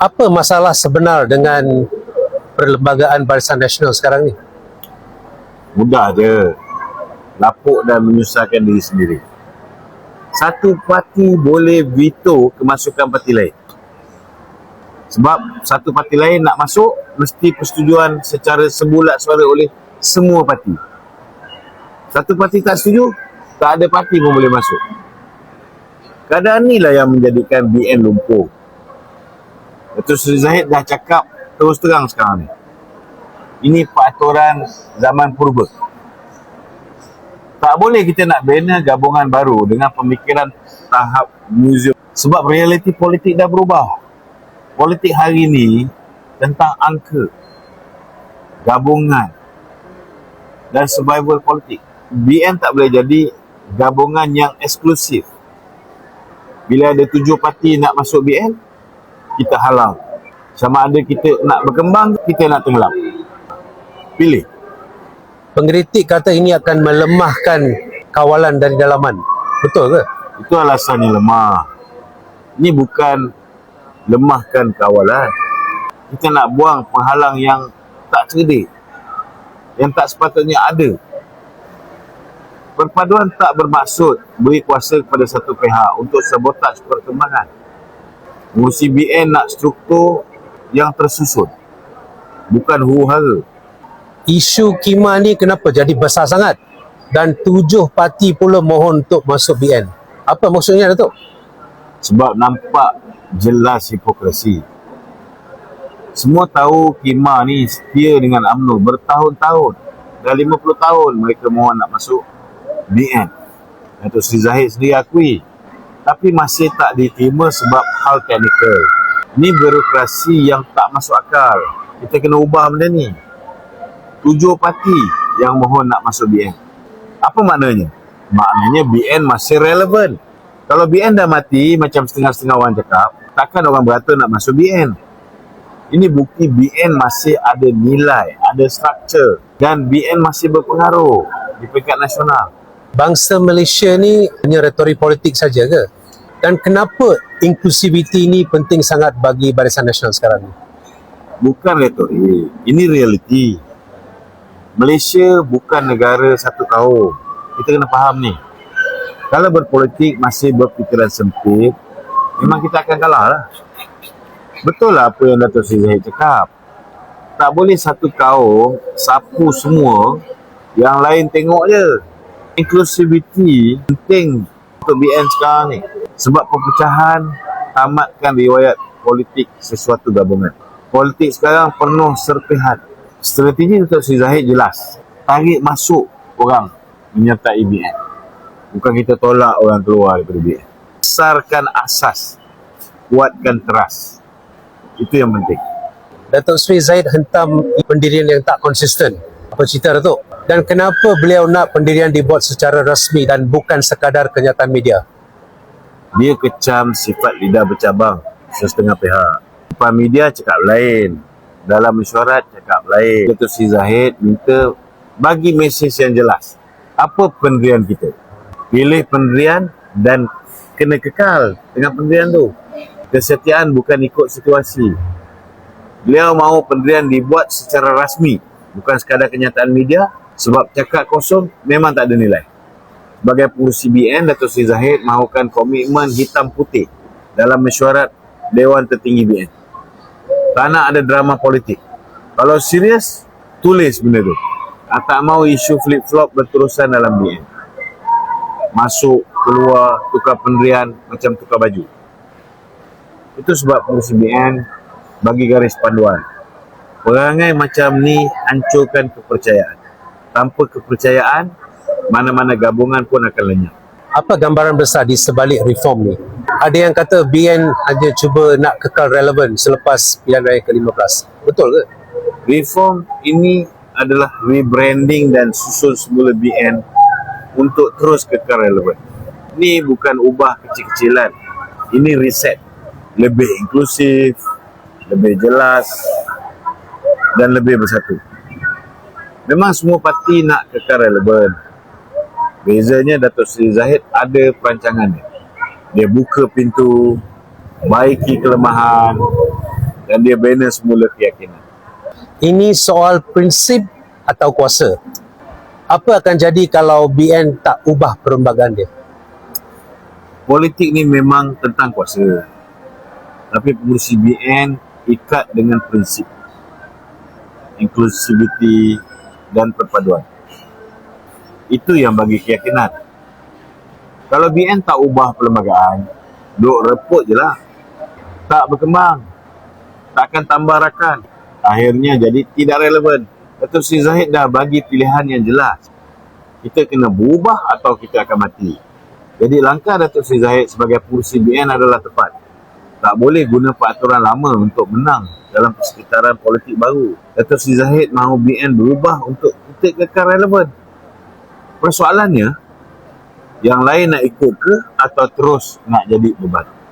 Apa masalah sebenar dengan perlembagaan Barisan Nasional sekarang ni? Mudah je. Lapuk dan menyusahkan diri sendiri. Satu parti boleh veto kemasukan parti lain. Sebab satu parti lain nak masuk, mesti persetujuan secara sebulat suara oleh semua parti. Satu parti tak setuju, tak ada parti pun boleh masuk. Keadaan inilah yang menjadikan BN lumpuh. Datuk Seri Zahid dah cakap terus terang sekarang ni. Ini peraturan zaman purba. Tak boleh kita nak bina gabungan baru dengan pemikiran tahap muzium. Sebab realiti politik dah berubah. Politik hari ini tentang angka, gabungan dan survival politik. BN tak boleh jadi gabungan yang eksklusif. Bila ada 7 parti nak masuk BN, kita halang. Sama ada kita nak berkembang, kita nak tenggelam. Pilih. Pengkritik kata ini akan melemahkan kawalan dari dalaman. Betul ke? Itu alasannya lemah. Ini bukan lemahkan kawalan. Kita nak buang penghalang yang tak cerdik, yang tak sepatutnya ada. Perpaduan tak bermaksud beri kuasa kepada satu pihak untuk sabotaj perkembangan. Mengurusi BN nak struktur yang tersusun, bukan huru-hara. Isu KIMA ni kenapa jadi besar sangat? Dan 7 parti pula mohon untuk masuk BN. Apa maksudnya, Datuk? Sebab nampak jelas hipokrasi. Semua tahu KIMA ni setia dengan UMNO bertahun-tahun. Dah 50 tahun mereka mohon nak masuk BN. Datuk Seri Zahid sendiri akui. Tapi masih tak diterima sebab hal teknikal. Ini birokrasi yang tak masuk akal. Kita kena ubah benda ni. 7 parti yang mohon nak masuk BN. Apa maknanya? Maknanya BN masih relevan. Kalau BN dah mati, macam setengah-setengah orang cakap, takkan orang berata nak masuk BN. Ini bukti BN masih ada nilai, ada struktur, dan BN masih berpengaruh di peringkat nasional. Bangsa Malaysia ni hanya retorik politik saja ke? Dan kenapa inklusiviti ini penting sangat bagi Barisan Nasional sekarang ni? Bukan retorik, ini realiti. Malaysia bukan negara satu kaum. Kita kena faham ni. Kalau berpolitik masih berfikiran sempit, memang kita akan kalah lah. Betul lah apa yang Datuk Seri Zahid cakap. Tak boleh satu kaum sapu semua, yang lain tengok je. Inklusiviti penting untuk BN sekarang ni. Sebab perpecahan tamatkan riwayat politik sesuatu gabungan. Politik sekarang penuh serpihan. Strategi Datuk Seri Zahid jelas. Tarik masuk orang menyertai BN. Bukan kita tolak orang keluar daripada BN. Besarkan asas. Kuatkan teras. Itu yang penting. Datuk Seri Zahid hentam pendirian yang tak konsisten. Apa cerita, Datuk? Dan kenapa beliau nak pendirian dibuat secara rasmi dan bukan sekadar kenyataan media? Dia kecam sifat lidah bercabang setengah pihak. Depan media cakap lain. Dalam mesyuarat cakap lain. Datuk Seri Zahid minta bagi mesej yang jelas. Apa pendirian kita? Pilih pendirian dan kena kekal dengan pendirian tu. Kesetiaan bukan ikut situasi. Beliau mahu pendirian dibuat secara rasmi, bukan sekadar kenyataan media. Sebab cakap kosong memang tak ada nilai. Sebagai pengurusi BN, Datuk Seri Zahid mahukan komitmen hitam putih dalam mesyuarat Dewan Tertinggi BN. Tak nak ada drama politik. Kalau serius, tulis benda tu. Tak mahu isu flip-flop berterusan dalam BN. Masuk, keluar, tukar pendirian macam tukar baju. Itu sebab pengurusi BN bagi garis panduan. Perangai macam ni hancurkan kepercayaan. Tanpa kepercayaan, mana-mana gabungan pun akan lenyap. Apa gambaran besar di sebalik reform ni? Ada yang kata BN hanya cuba nak kekal relevan selepas pilihan raya ke-15. Betul ke? Reform ini adalah rebranding dan susun semula BN untuk terus kekal relevan. Ini bukan ubah kecil-kecilan. Ini reset. Lebih inklusif, lebih jelas dan lebih bersatu. Memang semua parti nak kekal relevan. Bezanya Datuk Seri Zahid ada perancangannya. Dia buka pintu, baiki kelemahan, dan dia bina semula keyakinan. Ini soal prinsip atau kuasa. Apa akan jadi kalau BN tak ubah perlembagaan dia? Politik ni memang tentang kuasa. Tapi pengurusi BN ikat dengan prinsip inklusiviti dan perpaduan. Itu yang bagi keyakinan. Kalau BN tak ubah perlembagaan, duk reput je lah. Tak berkembang. Tak akan tambah rakan. Akhirnya jadi tidak relevan. Datuk Seri Zahid dah bagi pilihan yang jelas. Kita kena berubah atau kita akan mati. Jadi langkah Datuk Seri Zahid sebagai pengurusi BN adalah tepat. Tak boleh guna peraturan lama untuk menang dalam persekitaran politik baru. Datuk Seri Zahid mahu BN berubah untuk kita kekal relevan. Persoalannya, yang lain nak ikut ke atau terus nak jadi beban?